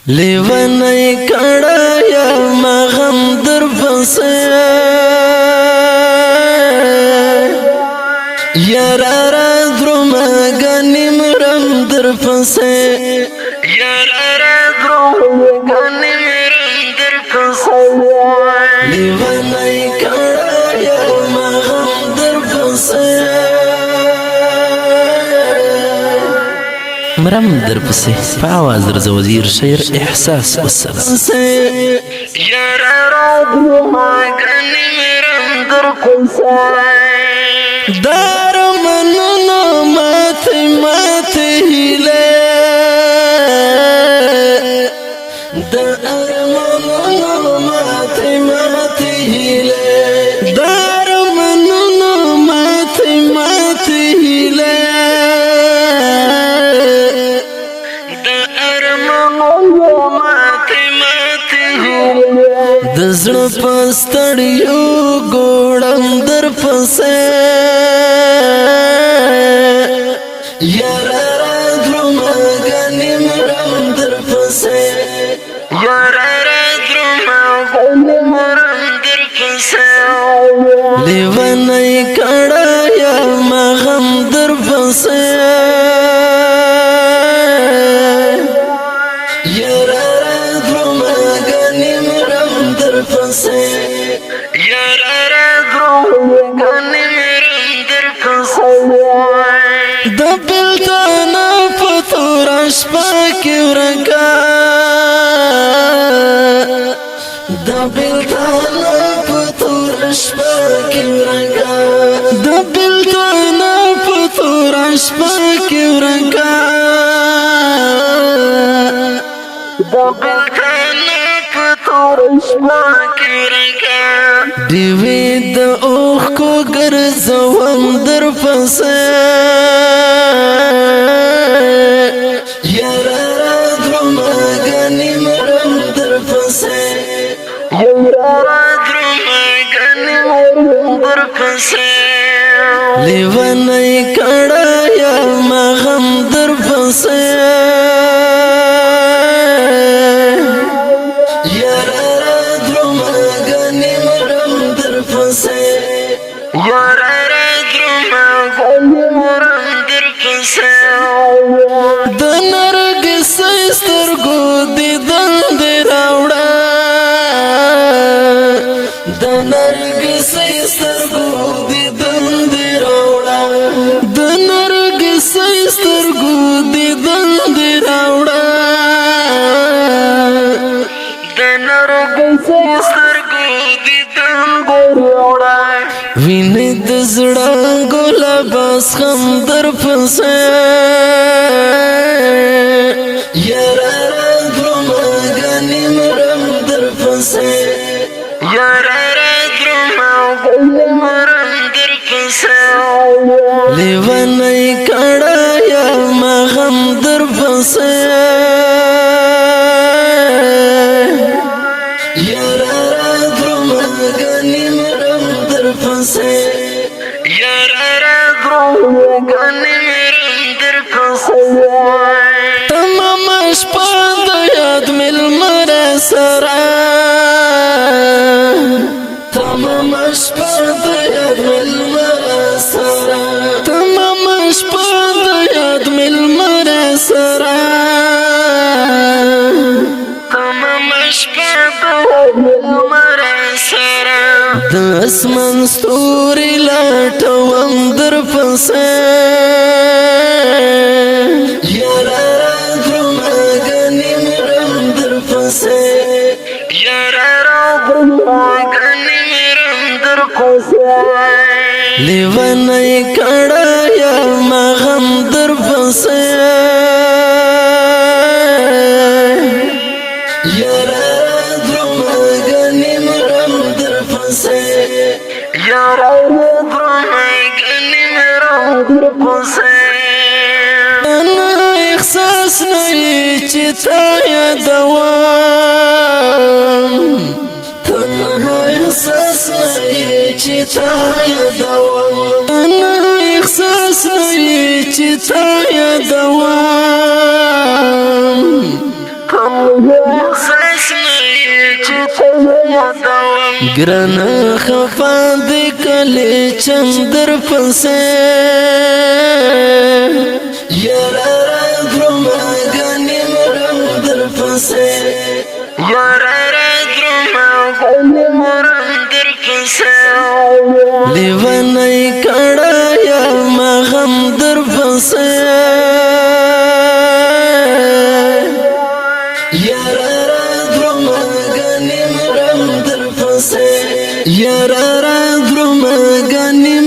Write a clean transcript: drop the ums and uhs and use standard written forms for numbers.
لیونی کڑا یا مغم در پسے یارارا درم گنی مرم در پسے یارارا درم گنی مرم در پسے لیونی کڑا یا مغم در پسے مرم در پسې په आवाज درځه وزیر شعر احساس والسلام یارارا درما گنی مرم در پسې دار منونو مات هیله دار منونو مات هیله دار منونو مات هیله دزړه پستړیو ګوړم در پسې یارارا درم غنی مرم در پسې یارارا درم غنی مرم در پسې لیونی کړه یا مغم در پسې یارارا درم گنی مرم در پسې د بلتانا پتور شپه کې ورکا د بلتانا پتور شپه کې ورکا د بلتانا پتور شپه کې ورکا د بلتانا پتور شپه دیوی د اوخ کو ګرځوم در پسې یارارا درم غنی مرم در پسې یارارا درم غنی مرم در پسې لیونی کړه یا مغم در پسې یارارا درم غنی مرم در پسې د نرګس سترګو دیدن دی راوړه د نرګس سترګو دیدن دی راوړه د نرګس سترګو دیدن دی راوړه د نرګس سترګو دیدن دی راوړه ویني د زړه ګلاباس خم در پسې یارارا درم غنی مرم در پسې یارارا درم غنی مرم در پسې لیونی کړه یا مغم در پسې یارارا درم غنی مرم در پسې تمام شپه د یاد ملمر سره تمام شپه د یاد ملمر سره تمام شپه د یاد ملمر سره تمام شپه د یاد ملمر سره د اسمان ستوري لټوم در پسې یارارا درم غنی مرم در پسې یارارا درم غنی مرم در پسې لیونی کړه یا مغم در پسې یارارا درم غنی مرم در پسې یارارا درم غنی مرم در پسې احساس نه چې تا یادوم تنها احساس نه چې تا یادوم احساس نه چې تا یادوم گران خفا دی کلی چندر پسے یارا را درما گانی مرم در پسے یارا را درما گانی مرم در پسے لیوانی کڑا یا مغم در پسے یارا را درما گانی مرم در پسے یارا را درما گانی